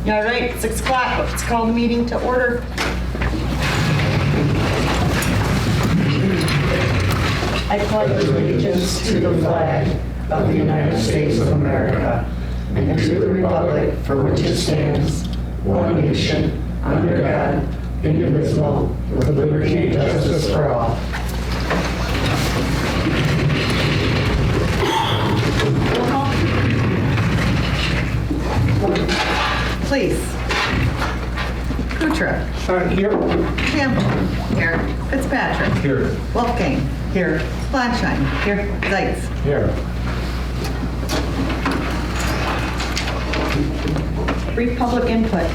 All right, 6 o'clock. Let's call the meeting to order. I pledge allegiance to the flag of the United States of America and to the republic for which it stands, one nation, under God, indivisible, with liberty and justice for all. Please. Kutra. Here. Campbell. Here. Fitzpatrick. Here. Wolfgang. Here. Blanchine. Here. Zeitz. Here. Brief public input.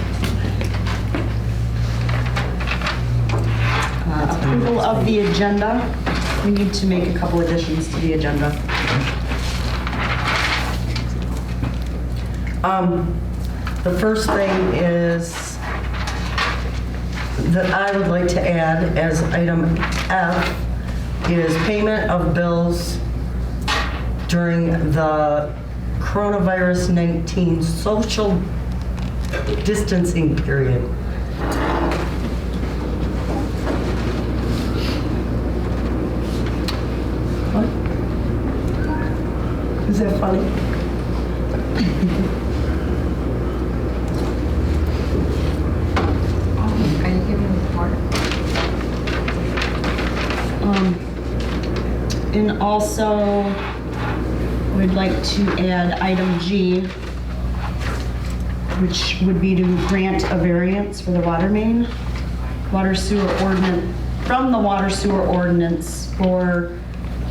Approval of the agenda. We need to make a couple additions to the agenda. The first thing is that I would like to add as item F is payment of bills during the coronavirus 19 social distancing period. What? Is that funny? Are you giving a report? And also, we'd like to add item G, which would be to grant a variance for the water main, water sewer ordinance, from the water sewer ordinance for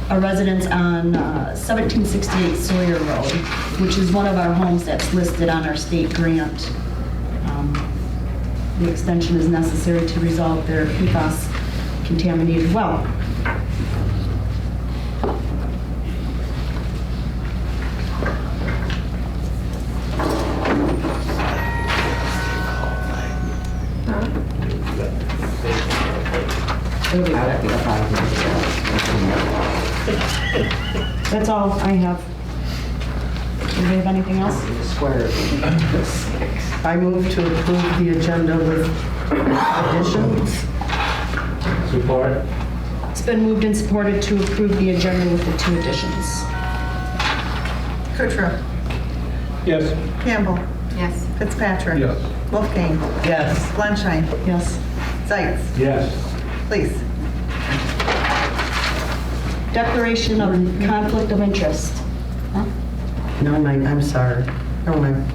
a residence on 1768 Sawyer Road, which is one of our homes that's listed on our state grant. The extension is necessary to resolve their PFAS contaminated well. That's all I have. Do you have anything else? I move to approve the agenda with additions. Support. It's been moved and supported to approve the agenda with the 2 additions. Kutra. Yes. Campbell. Yes. Fitzpatrick. Yes. Wolfgang. Yes. Blanchine. Yes. Zeitz. Yes. Please. Declaration of conflict of interest. Huh? Never mind, I'm sorry. Never mind.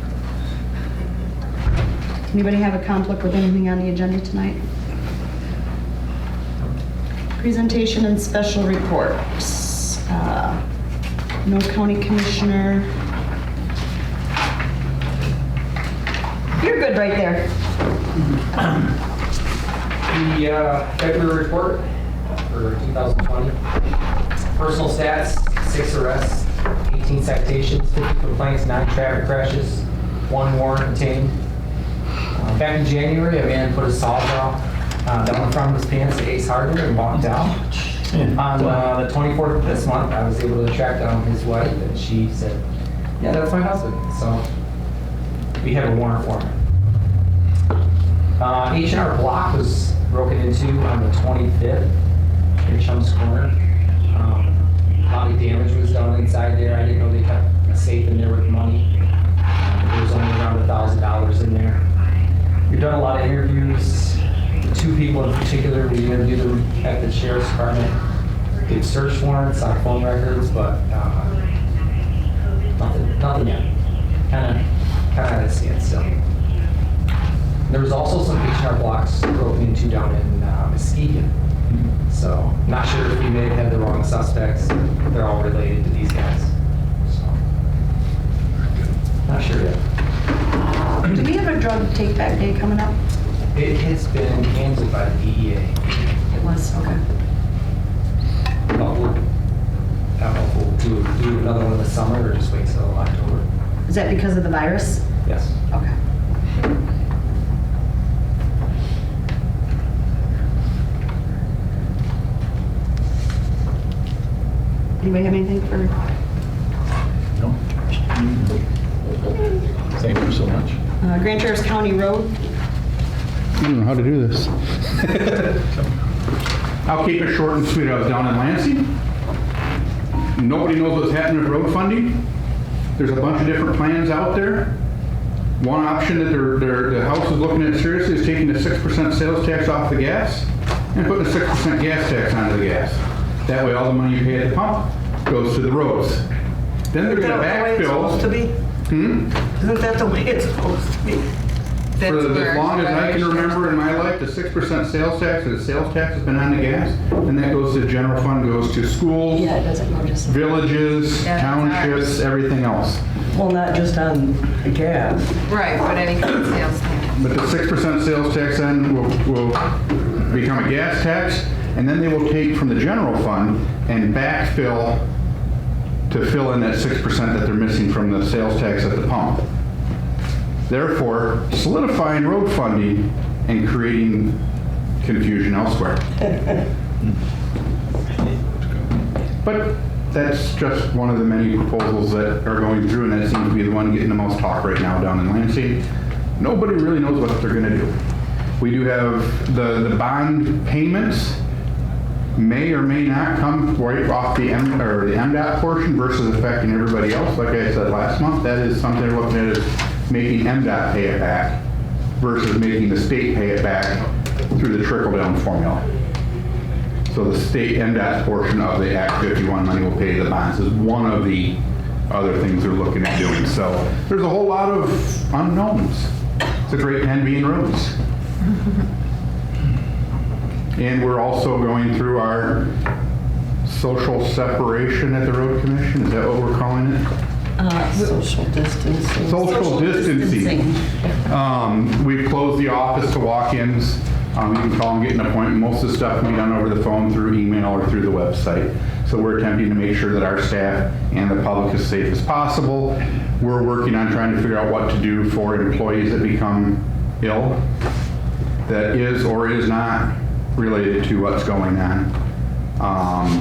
Anybody have a conflict with anything on the agenda tonight? Presentation and special reports. No county commissioner. You're good right there. The February report for 2020. Personal stats, 6 arrests, 18 citations, 50 complaints, 9 traffic crashes, 1 warrant obtained. Back in January, a man put his sawzall down in front of his pants at Ace Hardware and walked out. On the 24th of this month, I was able to track down his wife, and she said, yeah, that's my husband. So we have a warrant for him. H&R Block was broken into on the 25th in Chum's Corner. A lot of damage was done inside there. I didn't know they kept a safe in there with money. There was only around $1,000 in there. We've done a lot of interviews. The 2 people in particular, we interviewed them at the Sheriff's Department. Did search warrants on phone records, but nothing yet. Kind of at a standstill. There was also some H&R Blocks broken into down in Muskegon. So, not sure if we may have had the wrong suspects. They're all related to these guys. So, not sure yet. Do we have a drug take-back day coming up? It has been canceled by the DEA. It was, okay. But I don't know if we'll do another one in the summer or just wait till October. Is that because of the virus? Yes. Okay. Anybody have anything for? No. Thank you so much. Grant your Myers County Road. I don't know how to do this. I'll keep it short and sweet. I was down in Lansing. Nobody knows what's happening with road funding. There's a bunch of different plans out there. One option that the House is looking at seriously is taking the 6% sales tax off the gas and putting a 6% gas tax onto the gas. That way all the money you pay at the pump goes to the roads. Then they're going to backfill. Isn't that the way it's supposed to be? For as long as I can remember in my life, the 6% sales tax, or the sales tax has been on the gas, and that goes to the general fund, goes to schools, Yeah, it doesn't go just. villages, Yeah, townships, everything else. Well, not just on the gas. Right, but any kind of sales tax. But the 6% sales tax then will become a gas tax, and then they will take from the general fund and backfill to fill in that 6% that they're missing from the sales tax at the pump. Therefore, solidifying road funding and creating confusion elsewhere. But that's just one of the many proposals that are going through, and that seems to be the one getting the most talk right now down in Lansing. Nobody really knows what they're gonna do. We do have the bond payments may or may not come right off the MDOT portion versus affecting everybody else. Like I said last month, that is something they're looking at, is making MDOT pay it back versus making the state pay it back through the trickle-down formula. So the state MDOT portion of the Act 51 money will pay the bonds is one of the other things they're looking at doing. So there's a whole lot of unknowns. It's a great time being roads. And we're also going through our social separation at the road commission. Is that what we're calling it? Social distancing. Social distancing. We've closed the office to walk-ins. You can call and get an appointment. Most of the stuff can be done over the phone, through email, or through the website. So we're attempting to make sure that our staff and the public is safe as possible. We're working on trying to figure out what to do for employees that become ill, that is or is not related to what's going on,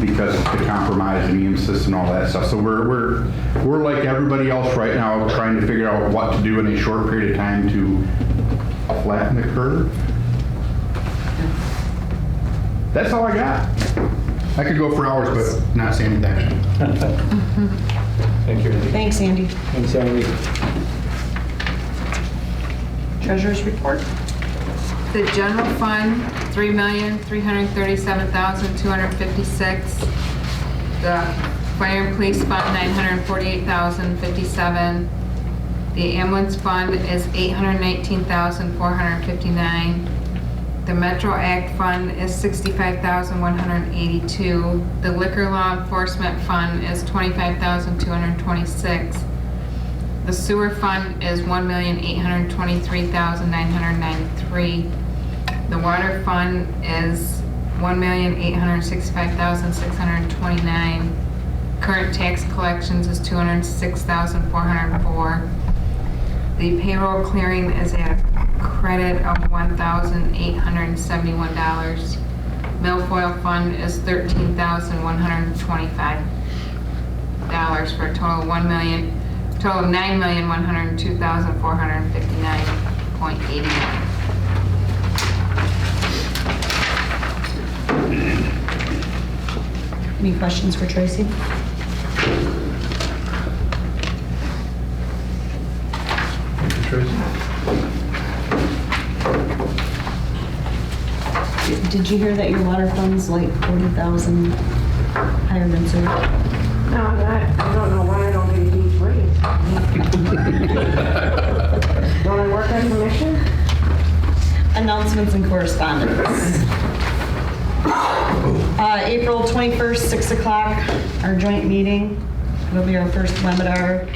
because of the compromised immune system and all that stuff. So we're like everybody else right now, trying to figure out what to do in a short period of time to flatten the curve. That's all I got. I could go for hours, but not say anything. Thank you, Andy. Thanks, Andy. Thanks, Andy. Treasurer's report. The general fund, $3,337,256. The fire and police fund, $948,057. The ambulance fund is $819,459. The Metro Act fund is $65,182. The liquor law enforcement fund is $25,226. The sewer fund is $1,823,993. The water fund is $1,865,629. Current tax collections is $206,404. The payroll clearing is at a credit of $1,871. Milfoil fund is $13,125 for a total of $9,102,459.81. Any questions for Tracy? Did you hear that your water fund's like 40,000 higher than sewer? No, I don't know why I don't get a huge raise. Don't I work on commission? Announcements and correspondence. April 21st, 6 o'clock, our joint meeting. Will be our first webinar,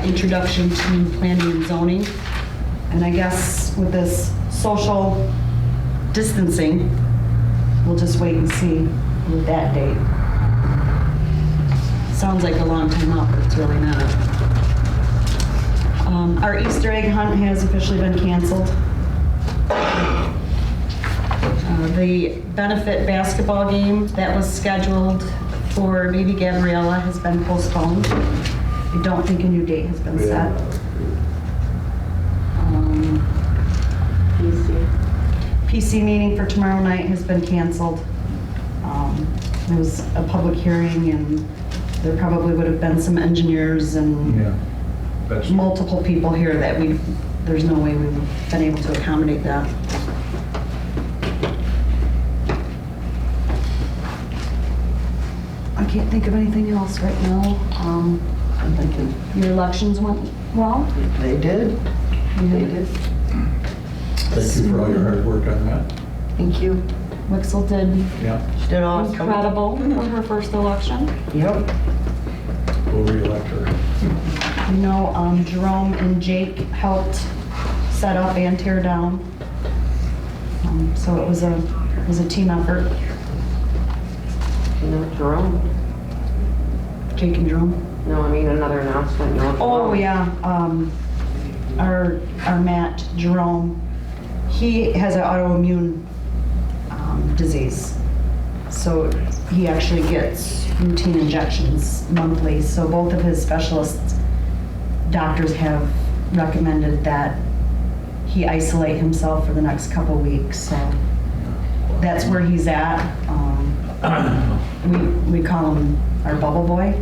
Introduction to Planning and Zoning. And I guess with this social distancing, we'll just wait and see with that date. Sounds like a long time out, but it's really not. Our Easter egg hunt has officially been canceled. The benefit basketball game that was scheduled for baby Gabriella has been postponed. I don't think a new date has been set. PC meeting for tomorrow night has been canceled. It was a public hearing, and there probably would have been some engineers and Yeah. That's multiple people here that there's no way we would have been able to accommodate that. I can't think of anything else right now. I'm thinking, Your elections went well? they did. They did. Thank you for all your hard work on that. Thank you. Wixel did Yeah. She did awesome. incredible for her first election. Yep. We'll re-elect her. You know, Jerome and Jake helped set up and tear down. So it was a team effort. You know, Jerome. Jake and Jerome. No, I mean another announcement. You know, Oh, Jerome. yeah, our Matt Jerome, he has an autoimmune disease. So he actually gets routine injections monthly. So both of his specialist doctors have recommended that he isolate himself for the next couple weeks. So that's where he's at. We call him our bubble boy.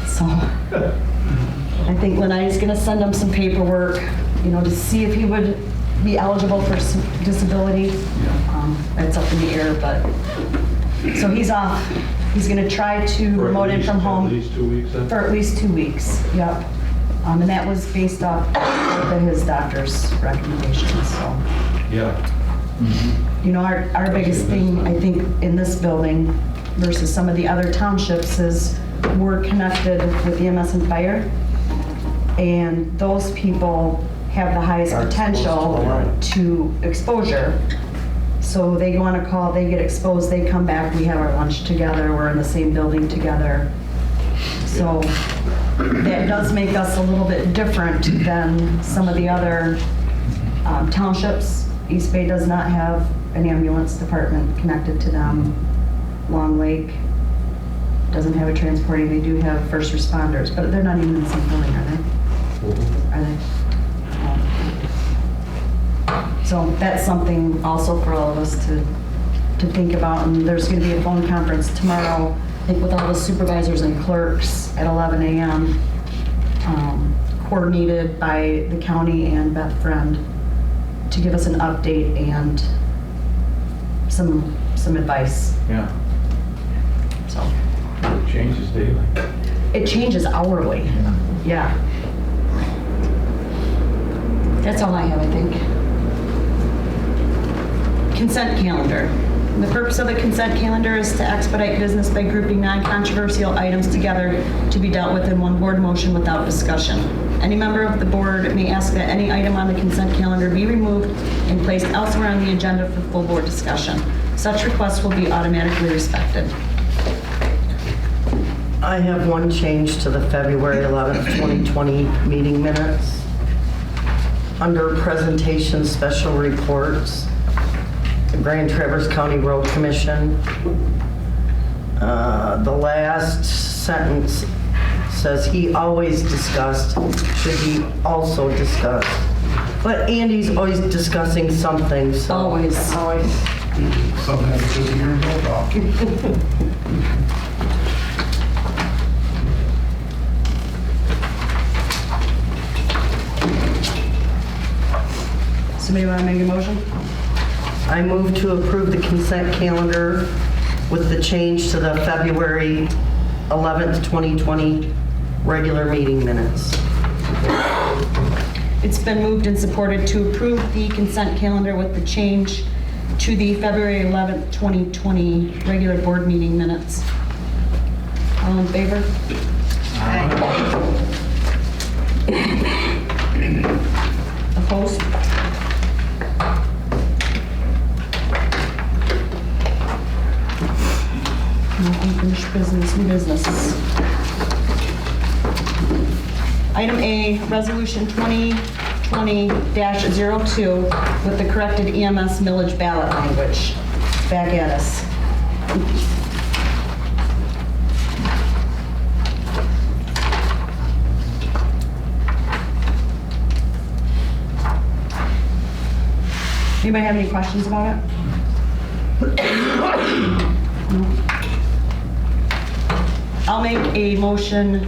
So I think Lenai's gonna send him some paperwork, to see if he would be eligible for some disability. That's up in the air, but, so he's off. He's gonna try to remote in from home. At least 2 weeks then? For at least 2 weeks, yep. And that was based off of his doctor's recommendations, so. Yeah. Our biggest thing, I think, in this building versus some of the other townships is we're connected with EMS and fire, and those people have the highest potential to exposure. So they go on a call, they get exposed, they come back, we have our lunch together, we're in the same building together. So that does make us a little bit different than some of the other townships. East Bay does not have an ambulance department connected to them. Long Lake doesn't have a transporting. They do have first responders, but they're not even in the same building, are they? Are they? So that's something also for all of us to think about. And there's going to be a phone conference tomorrow, I think with all the supervisors and clerks at 11 a.m. Coordinated by the county and Beth Friend to give us an update and some advice. Yeah. So It changes daily. it changes hourly. Yeah. That's all I have, I think. Consent calendar. The purpose of the consent calendar is to expedite business by grouping non-controversial items together to be dealt with in one board motion without discussion. Any member of the board may ask that any item on the consent calendar be removed and placed elsewhere on the agenda for full board discussion. Such requests will be automatically respected. I have one change to the February 11th, 2020 meeting minutes. Under presentation special reports, the Grand Traverse County Road Commission, the last sentence says he always discussed, should be also discussed. But Andy's always discussing something, so. Always. Sometimes it's just here and go talk. Somebody want to make a motion? I move to approve the consent calendar with the change to the February 11th, 2020 regular meeting minutes. It's been moved and supported to approve the consent calendar with the change to the February 11th, 2020 regular board meeting minutes. All in favor? Opposed? No unfinished business, new business. Item A, Resolution 2020-02 with the corrected EMS millage ballot language. Back at us. Anybody have any questions about it? No? I'll make a motion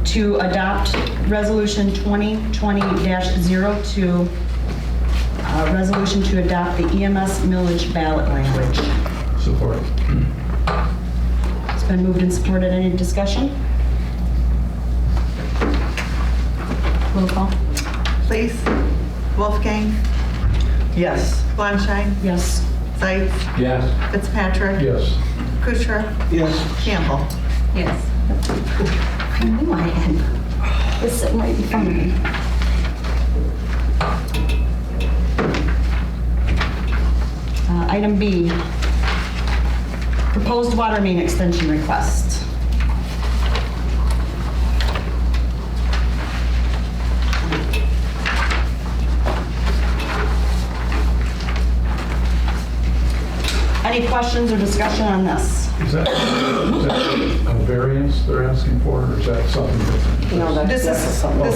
to adopt Resolution 2020-02, resolution to adopt the EMS millage ballot language. Support. It's been moved and supported. Any discussion? Roll call. Please. Wolfgang. Yes. Flanschein. Yes. Zeitz. Yes. Fitzpatrick. Yes. Kuchar. Yes. Campbell. Yes. I knew I had it sitting right in front of me. Item B, proposed water main extension request. Any questions or discussion on this? Is that a variance they're asking for, or is that something different? No, This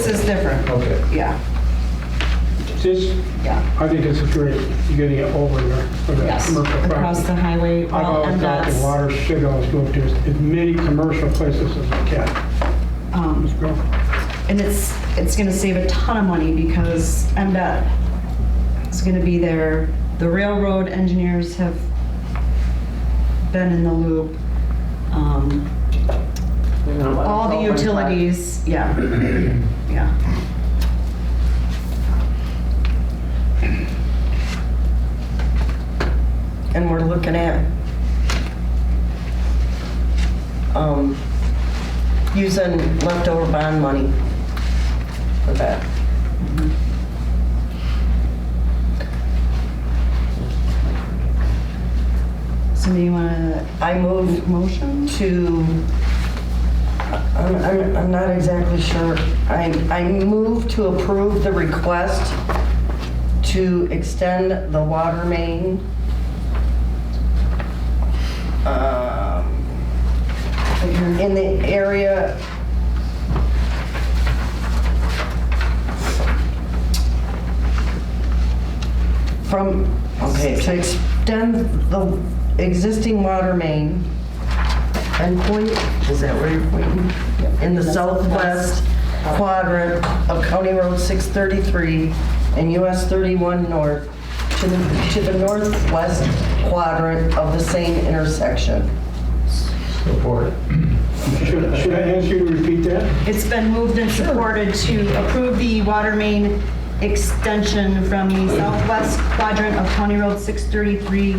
is different. Okay. Yeah, This, yeah, I think this is great. You're getting it over there for the yes. commercial Across property. the highway. I've Well, always and thought the that's, water should always go to as many commercial places as we can. Let's go. and it's gonna save a ton of money because MDOT is gonna be there. The railroad engineers have been in the loop. All the utilities, yeah, yeah. And we're looking at using leftover bond money for that. So do you wanna I move motion? to, I'm not exactly sure. I move to approve the request to extend the water main in the area to extend the existing water main and point, is that where you're pointing? In the southwest quadrant of County Road 633 and US 31 North to the northwest quadrant of the same intersection. Support. Should I ask you to repeat that? It's been moved and supported to approve the water main extension from the southwest quadrant of County Road 633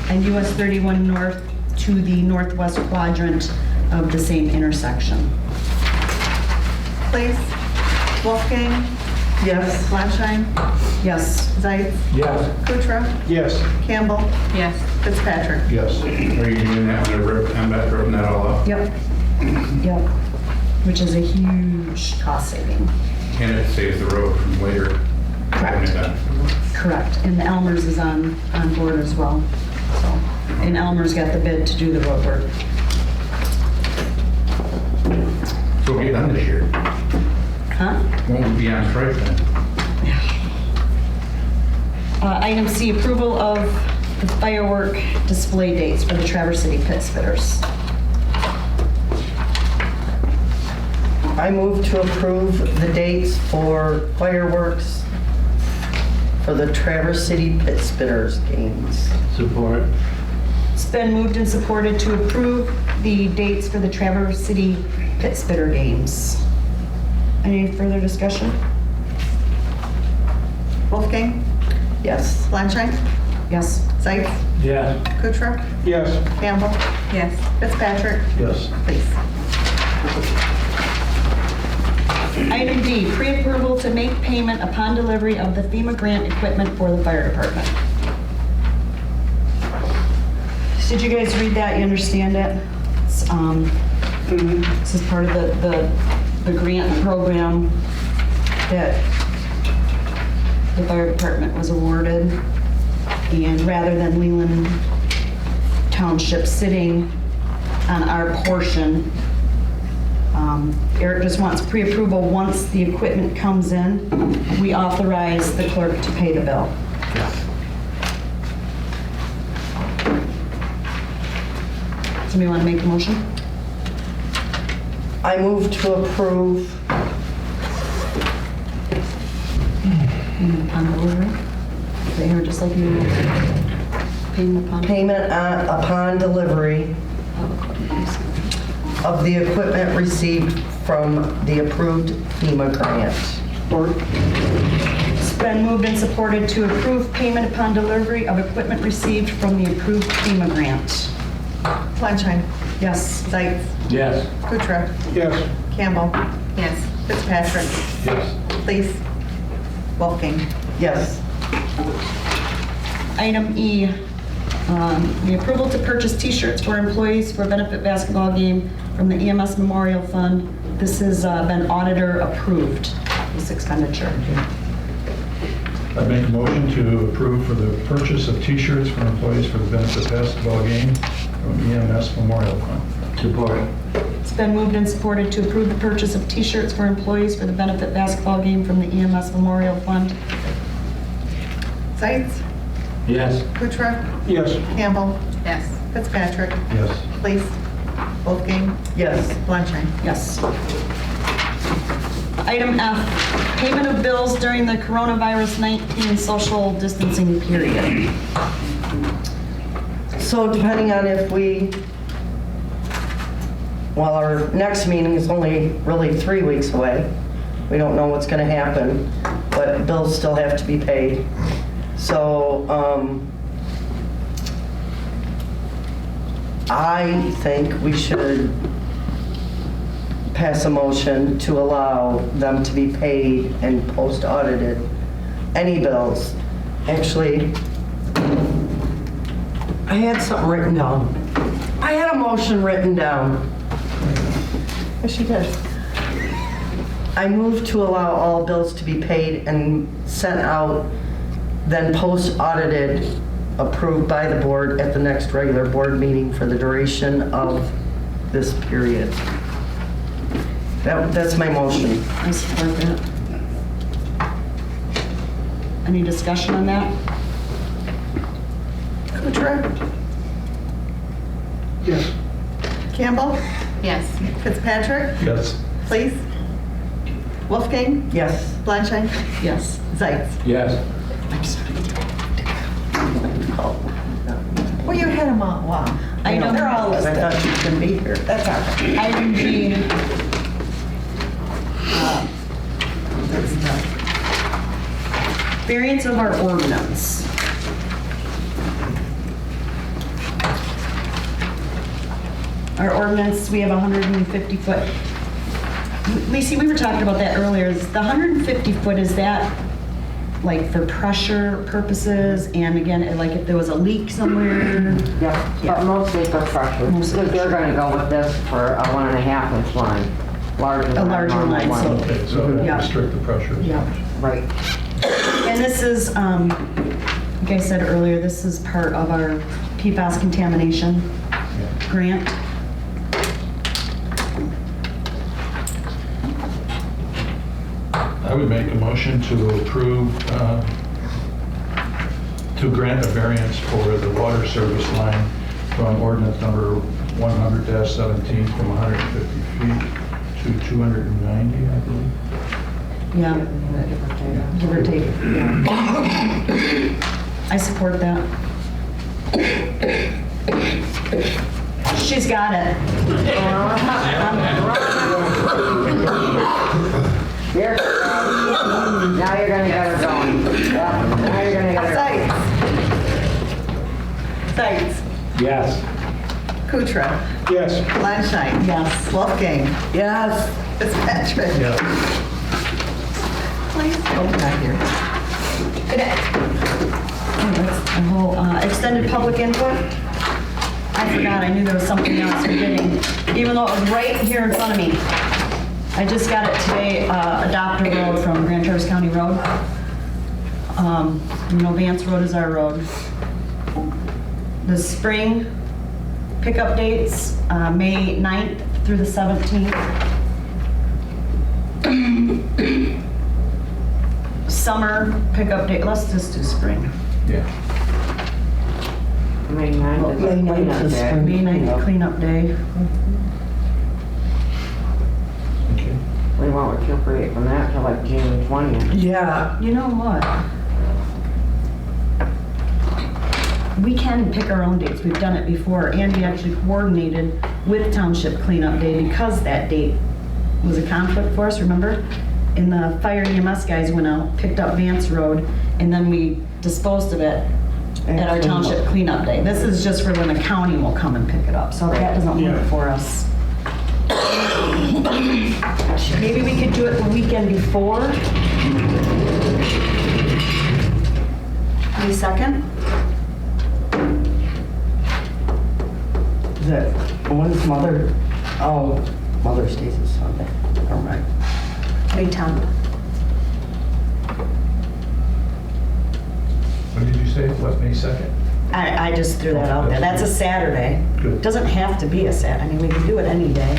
and US 31 North to the northwest quadrant of the same intersection. Please. Wolfgang. Yes. Flanschein. Yes. Zeitz. Yes. Kuchar. Yes. Campbell. Yes. Fitzpatrick. Yes. Are you doing that when they're ripping that all up? Yep. Yep. Which is a huge cost saving. And it saves the road from later. Correct. Correct. And Elmer's is on board as well. So, and Elmer's got the bid to do the road work. So we'll get done this year. Huh? Won't be on strike then. Item C, approval of the firework display dates for the Traverse City Pit Spitters. I move to approve the dates for fireworks for the Traverse City Pit Spitters games. Support. It's been moved and supported to approve the dates for the Traverse City Pit Spitter games. Any further discussion? Wolfgang. Yes. Flanschein. Yes. Zeitz. Yes. Kuchar. Yes. Campbell. Yes. Fitzpatrick. Yes. Please. Item D, pre-approval to make payment upon delivery of the FEMA grant equipment for the fire department. Did you guys read that? You understand it? It's, This is part of the grant program that the fire department was awarded. And rather than Leland Township sitting on our portion, Eric just wants pre-approval. Once the equipment comes in, we authorize the clerk to pay the bill. Somebody want to make a motion? I move to approve Payment upon delivery? They are just like you. Payment upon. payment upon delivery of the equipment received from the approved FEMA grant. It's been moved and supported to approve payment upon delivery of equipment received from the approved FEMA grant. Flanschein. Yes. Zeitz. Yes. Kutrah. Yes. Campbell. Yes. Fitzpatrick. Yes. Cleese. Wolfgang. Yes. Item E, the approval to purchase T-shirts for employees for a benefit basketball game from the EMS Memorial Fund. This has been auditor approved, this expenditure. I make a motion to approve for the purchase of T-shirts for employees for the benefit basketball game from EMS Memorial Fund. Support. It's been moved and supported to approve the purchase of T-shirts for employees for the benefit basketball game from the EMS Memorial Fund. Zeitz. Yes. Kutrah. Yes. Campbell. Yes. Fitzpatrick. Yes. Cleese. Wolfgang. Yes. Flanschein. Yes. Item F, payment of bills during the coronavirus 19 social distancing period. So depending on if well, our next meeting is only really 3 weeks away. We don't know what's going to happen, but bills still have to be paid. So I think we should pass a motion to allow them to be paid and post-audited, any bills. Actually, I had something written down. I had a motion written down. Yes, she did. I move to allow all bills to be paid and sent out, then post-audited, approved by the board at the next regular board meeting for the duration of this period. That's my motion. I support that. Any discussion on that? Kutrah. Yes. Campbell. Yes. Fitzpatrick. Yes. Cleese. Wolfgang. Yes. Flanschein. Yes. Zeitz. Yes. Well, you had them all. Wow. Item- They're all I listed. thought you were going to be here. That's all right. Item G, That's the variance of our ordinance. Our ordinance, we have 150 foot. Lacey, we were talking about that earlier. Is the 150 foot, is that like for pressure purposes? And again, like if there was a leak somewhere? Yeah, but mostly for pressure, Mostly because they're gonna go with this for a 1.5 inch line, larger than A larger normal line, one. so- Okay, so it won't Yeah. restrict the pressures. Yeah. Right. And this is, like I said earlier, this is part of our PFAS contamination grant. I would make a motion to approve, to grant a variance for the water service line from ordinance number 100-17 from 150 feet to 290, I believe. Yeah, give or take, yeah. I support that. She's got it. Here, now you're gonna get her going. Yeah, now you're gonna get her. Zeitz. Yes. Kutrah. Yes. Flanschein. Yes. Wolfgang. Yes. Fitzpatrick. Yes. Please. Oh, not here. Oh, that's the whole, extended public input. I forgot, I knew there was something else we're getting, even though it was right here in front of me. I just got it today, Adopt a Road from Grand Traverse County Road. You know, Vance Road is our road. The spring pickup dates, May 9th through the 17th. Summer pickup date, let's just do spring. Yeah. May 9th is May 9th cleanup is day. spring. May 9th cleanup day. Okay. We won't recuperate from that till like June 20th. Yeah, You know what? We can pick our own dates. We've done it before. Andy actually coordinated with Township Cleanup Day because that date was a conflict for us, remember? And the fire EMS guys went out, picked up Vance Road, and then we disposed of it at our Township Cleanup Day. This is just for when the county will come and pick it up, so that doesn't work Yeah. for us. Maybe we could do it the weekend before. May 2nd? is that, when's Mother's Day is Sunday. All right. May 10th. What did you say? What, May 2nd? I just threw that out there. That's a Saturday. Good. Doesn't have to be a Saturday. I mean, we can do it any day.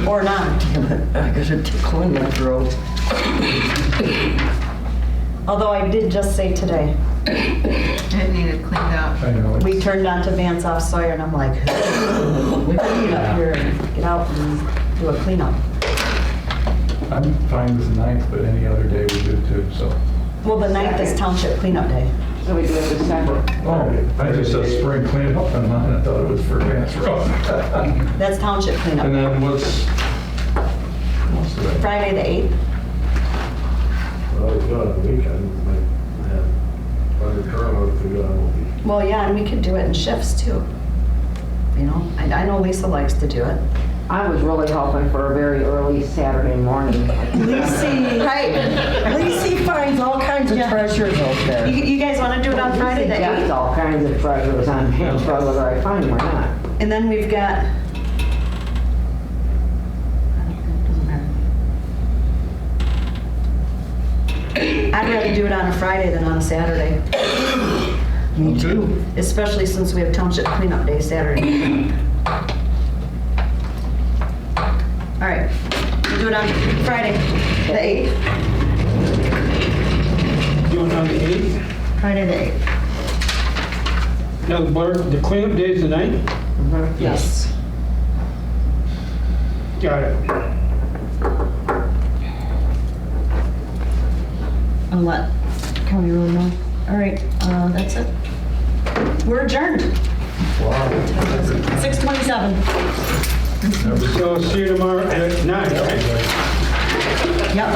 Or not. I got a tickle in my throat. Although I did just say today, It needed cleaned up. I know. we turned on to Vance off Sawyer and I'm like, we can get up here and get out and do a cleanup. I'm fine with the 9th, but any other day we do too, so. Well, the 9th is Township Cleanup Day. So we do it the 2nd. Oh, I just said spring cleanup on mine. I thought it was for Vance Road. That's Township Cleanup And Day. then what's the rest? Friday the 8th. Well, it's not on the weekend, might have under turnout if we do it on a weekend. Well, yeah, and we could do it in shifts too. You know, I know Lisa likes to do it. I was really hoping for a very early Saturday morning. Lacey, Right. Lacey finds all kinds of Yeah. treasures out there. You guys want to do it on Friday the That's 8th? all kinds of treasures on hand, so whether I find them or not. And then we've got... I'd rather do it on a Friday than on a Saturday, Me too. especially since we have Township Cleanup Day Saturday. All right, we'll do it on Friday, the 8th. Doing on the 8th. Friday the 8th. Now, Blair, the cleanup day is the 9th? Yes. Got it. I'll let County Road know. All right, that's it. We're adjourned. Wow. 6:27. So see you tomorrow at 9, right? Yep.